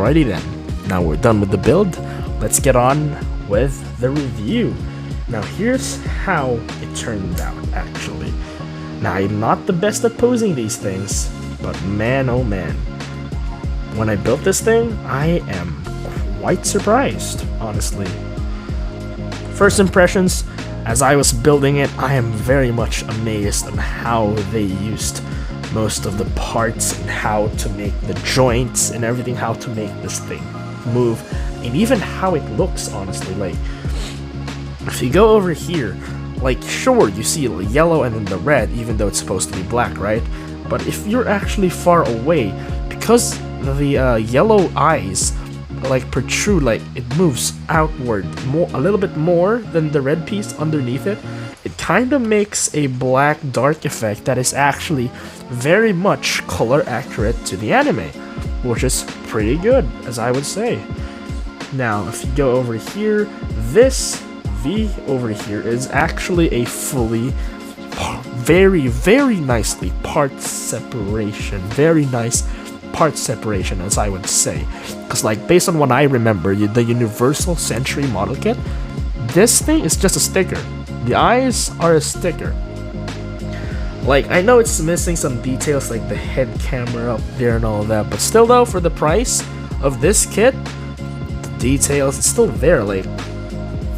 Alrighty then, now we're done with the build, let's get on with the review. Now here's how it turned out actually. Now I'm not the best at posing these things, but man oh man, when I built this thing, I am quite surprised, honestly. First impressions, as I was building it, I am very much amazed on how they used most of the parts and how to make the joints and everything, how to make this thing move, and even how it looks, honestly. Like, if you go over here, like, sure, you see the yellow and then the red, even though it's supposed to be black, right? But if you're actually far away, because the yellow eyes like protrude, like it moves outward a little bit more than the red piece underneath it, it kind of makes a black dark effect that is actually very much color accurate to the anime, which is pretty good, as I would say. Now if you go over here, this V over here is actually a fully very nicely part separation, very nice part separation, as I would say, because like based on what I remember, the Universal Century model kit, this thing is just a sticker. The eyes are a sticker. Like, I know it's missing some details like the head camera up there and all that, but still though, for the price of this kit, the details, it's still there. Like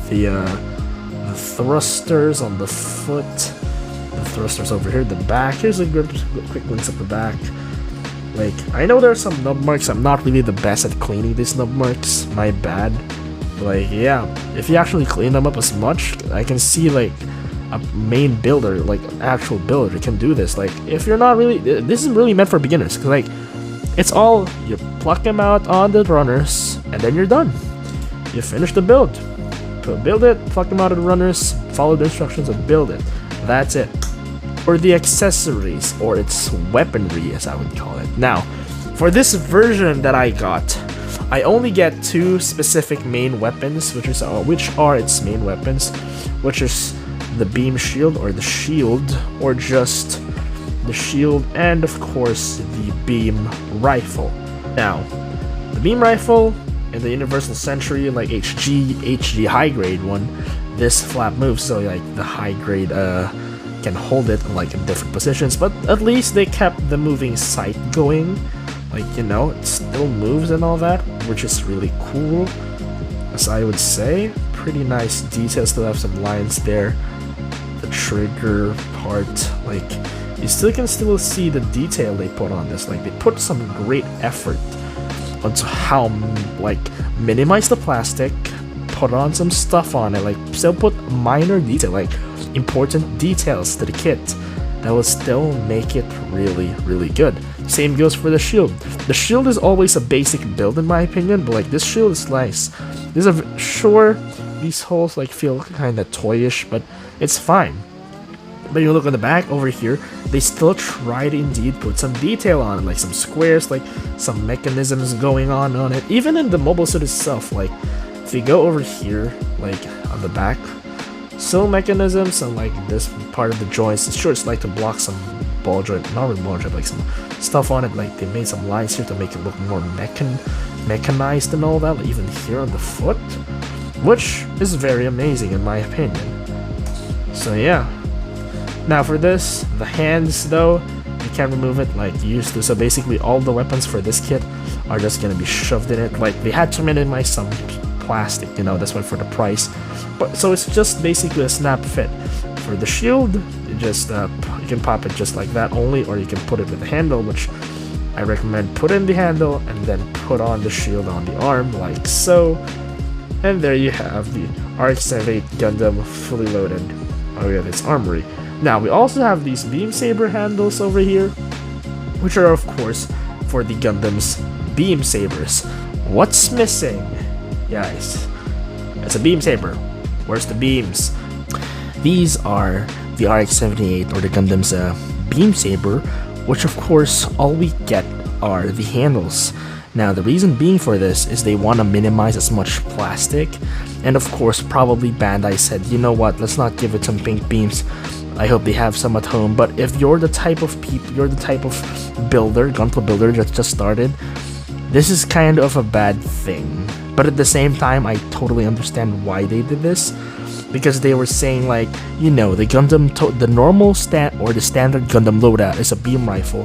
the thrusters on the foot, the thrusters over here, the back. Here's a good quick glimpse of the back. Like, I know there are some nub marks. I'm not really the best at cleaning these nub marks, my bad. Like, yeah, if you actually clean them up as much, I can see like a main builder, like an actual builder can do this. Like, if you're not really, this is really meant for beginners, because like, it's all, you pluck them out on the runners, and then you're done. You finish the build. Build it, pluck them out of the runners, follow the instructions, and build it. That's it. Or the accessories, or its weaponry, as I would call it. Now, for this version that I got, I only get two specific main weapons, which are its main weapons, which is the beam shield, or the shield, or just the shield, and of course the beam rifle. Now, the beam rifle in the Universal Century, like HG high grade one, this flap moves, so like the high grade can hold it like in different positions, but at least they kept the moving sight going. Like, you know, it still moves and all that, which is really cool, as I would say. Pretty nice details, still have some lines there. The trigger part, like, you still can see the detail they put on this. Like, they put some great effort onto how, like, minimize the plastic, put on some stuff on it, like, still put minor detail, like, important details to the kit that will still make it really good. Same goes for the shield. The shield is always a basic build in my opinion, but like this shield is nice. This is sure, these holes like feel kind of toyish, but it's fine. But you look on the back over here, they still try to indeed put some detail on it, like some squares, like some mechanisms going on it. Even in the mobile suit itself, like if you go over here, like on the back, still mechanisms and like this part of the joints. Sure, it's like to block some ball joint, not really ball joint, like some stuff on it. Like they made some lines here to make it look more mechanized and all that. Like even here on the foot, which is very amazing in my opinion. So yeah. Now for this, the hands though, you can't remove it like you used to. So basically, all the weapons for this kit are just gonna be shoved in it. Like they had to minimize some plastic, you know, that's why for the price. But so it's just basically a snap fit. For the shield, you just you can pop it just like that only, or you can put it with the handle, which I recommend put in the handle and then put on the shield on the arm like so. And there you have the Rx-78 Gundam fully loaded with its armory. Now we also have these beam saber handles over here, which are of course for the Gundam's beam sabers. What's missing, guys? It's a beam saber. Where's the beams? These are the Rx-78 or the Gundam's beam saber, which of course all we get are the handles. Now the reason being for this is they want to minimize as much plastic, and of course probably Bandai said, you know what, let's not give it some pink beams. I hope they have some at home. But if you're the type of builder, gunpla builder that just started, this is kind of a bad thing. But at the same time, I totally understand why they did this. Because they were saying like, you know, the Gundam, the normal the standard Gundam loadout is a beam rifle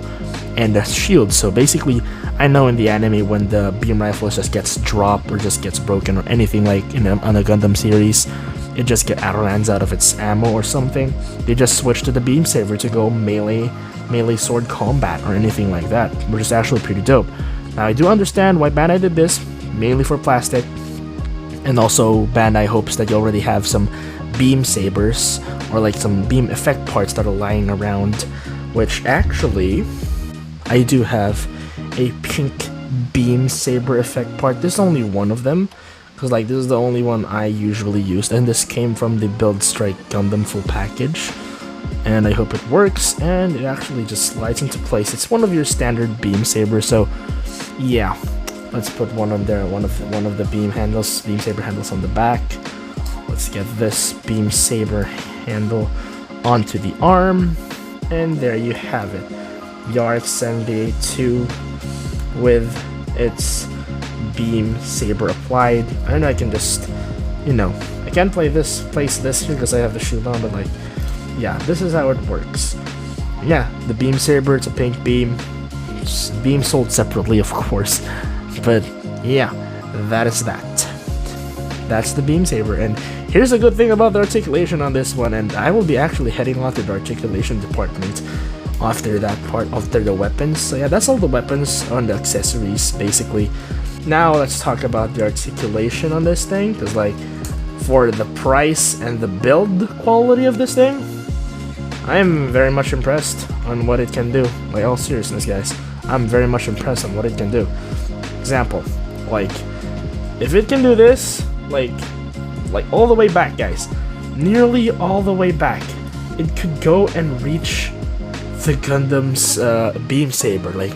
and a shield. So basically, I know in the anime when the beam rifle just gets dropped or just gets broken or anything like on a Gundam series, it just runs out of its ammo or something. They just switch to the beam saber to go melee sword combat or anything like that, which is actually pretty dope. Now I do understand why Bandai did this, mainly for plastic. And also, Bandai hopes that you already have some beam sabers or like some beam effect parts that are lying around, which actually, I do have a pink beam saber effect part. There's only one of them, because like this is the only one I usually use, and this came from the Build Strike Gundam full package. And I hope it works, and it actually just slides into place. It's one of your standard beam sabers, so yeah. Let's put one on there, one of the beam saber handles on the back. Let's get this beam saber handle onto the arm, and there you have it. The Rx-78-2 with its beam saber applied. And I can just, I can't place this here because I have the shield on, but like, yeah, this is how it works. Yeah, the beam saber, it's a pink beam. It's beam sold separately, of course. But yeah, that is that. That's the beam saber, and here's a good thing about the articulation on this one, and I will be actually heading on to the articulation department after that part, after the weapons. So yeah, that's all the weapons on the accessories, basically. Now let's talk about the articulation on this thing, because like, for the price and the build quality of this thing, I am very much impressed on what it can do. Like, all seriousness, guys, I'm very much impressed on what it can do. Example, like, if it can do this, like all the way back, guys, nearly all the way back, it could go and reach the Gundam's beam saber. Like,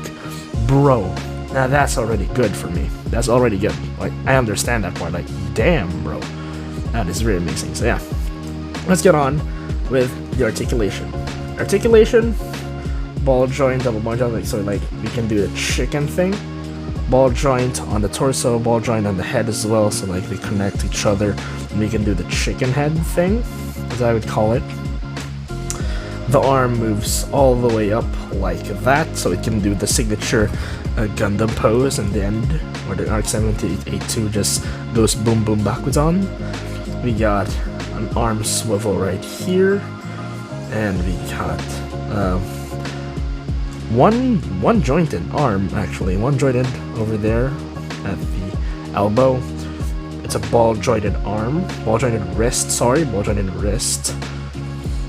bro, now that's already good for me. That's already good. Like, I understand that part. Like, damn, bro, that is really amazing. So yeah, let's get on with the articulation. Articulation, ball joint, double ball joint. Like, so like we can do the chicken thing. Ball joint on the torso, ball joint on the head as well, so like they connect each other, and we can do the chicken head thing, as I would call it. The arm moves all the way up like that, so it can do the signature Gundam pose in the end, where the Rx-78-2 just goes boom boom backwards on. We got an arm swivel right here, and we got one jointed arm, actually, one jointed over there at the elbow. It's a ball jointed arm, ball jointed wrist.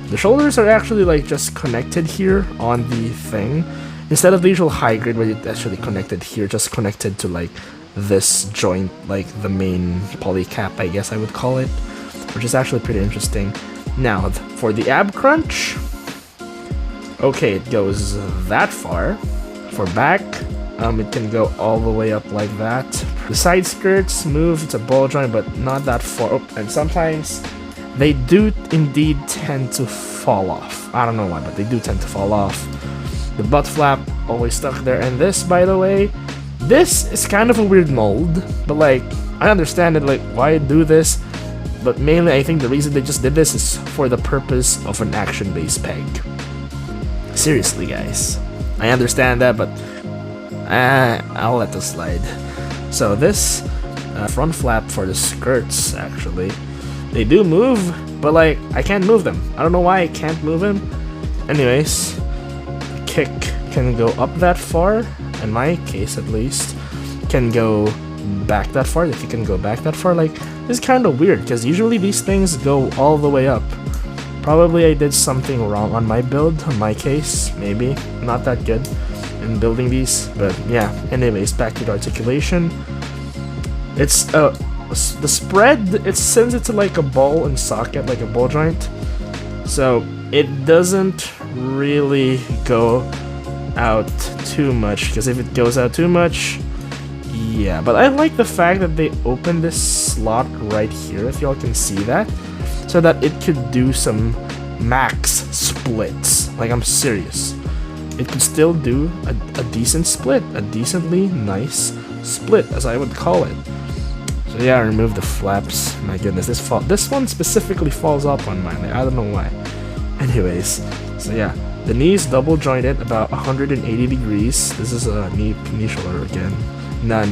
The shoulders are actually like just connected here on the thing, instead of the usual high grade where it's actually connected here, just connected to like this joint, like the main polycap, I guess I would call it, which is actually pretty interesting. Now for the ab crunch. Okay, it goes that far. For back, it can go all the way up like that. The side skirts move, it's a ball joint, but not that far. Oh, and sometimes they do indeed tend to fall off. I don't know why, but they do tend to fall off. The butt flap always stuck there. And this, by the way, this is kind of a weird mold, but like, I understand it, like, why do this? But mainly, I think the reason they just did this is for the purpose of an action-based peg. Seriously, guys, I understand that, but I'll let this slide. So this front flap for the skirts, actually, they do move, but like, I can't move them. I don't know why I can't move them. Anyways, the kick can go up that far, in my case at least, can go back that far. If you can go back that far, like, it's kind of weird, because usually these things go all the way up. Probably I did something wrong on my build, on my case, maybe. Not that good in building these, but yeah. Anyways, back to the articulation. It's, the spread, it sends it to like a ball and socket, like a ball joint. So, it doesn't really go out too much, because if it goes out too much, yeah. But I like the fact that they open this slot right here, if y'all can see that, so that it could do some max splits. Like, I'm serious. it could still do a decent split, a decently nice split, as I would call it. So yeah, remove the flaps. My goodness, this one specifically falls off on mine. I don't know why. Anyways, so yeah, the knee is double jointed about 180 degrees. This is a knee shoulder again.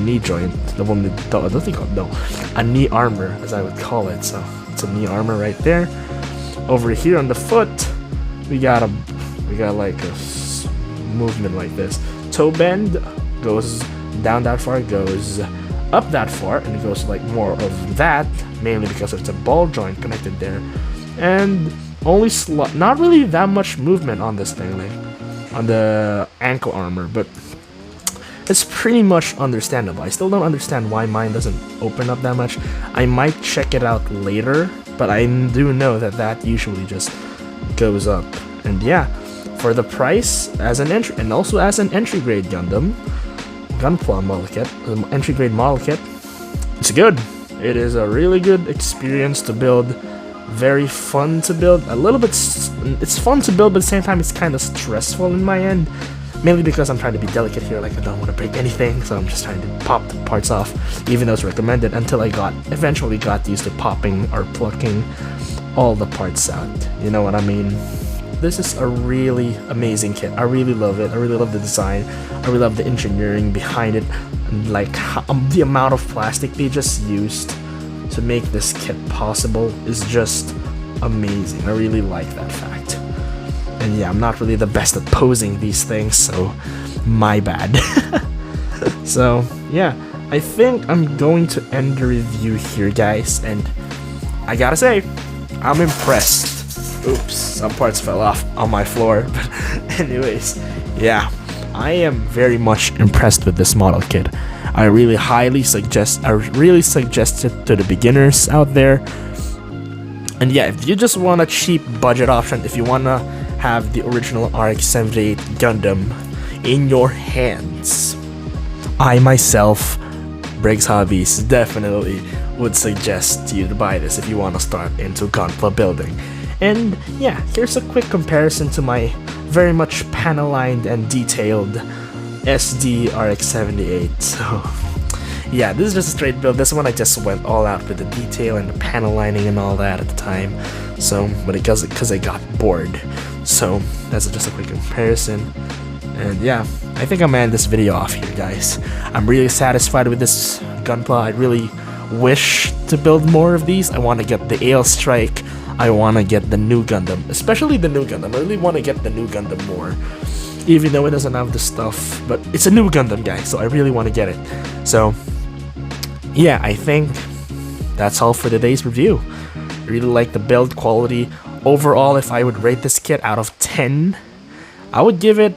Knee joint, a knee armor, as I would call it. So it's a knee armor right there. Over here on the foot, we got like a movement like this. Toe bend goes down that far, goes up that far, and it goes like more of that, mainly because it's a ball joint connected there, and only not really that much movement on this thing, like on the ankle armor, but it's pretty much understandable. I still don't understand why mine doesn't open up that much. I might check it out later, but I do know that usually just goes up. And yeah, for the price, as an entry, and also as an entry grade Gundam, Gunpla model kit, entry grade model kit, it's good. It is a really good experience to build. Very fun to build. A little bit, it's fun to build, but at the same time, it's kind of stressful in my end. Mainly because I'm trying to be delicate here, like I don't want to break anything, so I'm just trying to pop the parts off, even though it's recommended, until I eventually got used to popping or plucking all the parts out. You know what I mean? This is a really amazing kit. I really love it. I really love the design. I really love the engineering behind it, and like the amount of plastic they just used to make this kit possible is just amazing. I really like that fact. And yeah, I'm not really the best at posing these things, so my bad. So yeah, I think I'm going to end the review here, guys, and I gotta say, I'm impressed. Oops, some parts fell off on my floor, but anyways, yeah, I am very much impressed with this model kit. I really suggest it to the beginners out there. And yeah, if you just want a cheap budget option, if you wanna have the original Rx-78 Gundam in your hands, I myself, Brigz Hobbies, definitely would suggest you to buy this if you want to start into Gunpla building. And yeah, here's a quick comparison to my very much panel-lined and detailed SD Rx-78. So yeah, this is just a straight build. This one I just went all out with the detail and the panel lining and all that at the time. So, but because I got bored. So that's just a quick comparison. And yeah, I think I'm gonna end this video off here, guys. I'm really satisfied with this Gunpla. I really wish to build more of these. I want to get the Ale Strike. I want to get the new Gundam, especially the new Gundam. I really want to get the new Gundam more, even though it doesn't have the stuff. But it's a new Gundam, guys, so I really want to get it. So yeah, I think that's all for today's review. I really like the build quality. Overall, if I would rate this kit out of 10, I would give it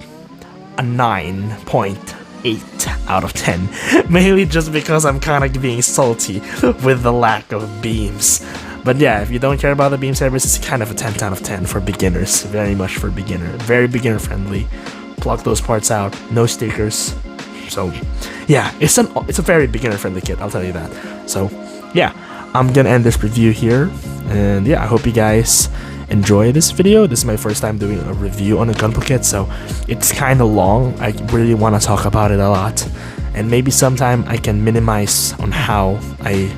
a 9.8 out of 10. Mainly just because I'm kind of being salty with the lack of beams. But yeah, if you don't care about the beam sabers, it's kind of a 10 out of 10 for beginners. Very much for beginner. Very beginner friendly. Pluck those parts out. No stickers. So yeah, it's a very beginner friendly kit, I'll tell you that. So yeah, I'm gonna end this review here. And yeah, I hope you guys enjoy this video. This is my first time doing a review on a Gunpla kit, so it's kind of long. I really want to talk about it a lot, and maybe sometime I can minimize on how I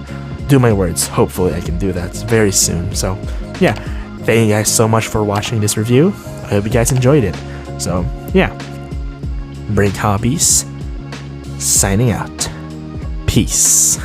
do my words. Hopefully I can do that very soon. So yeah, thank you guys so much for watching this review. I hope you guys enjoyed it. So yeah, Brigz Hobbies signing out. Peace.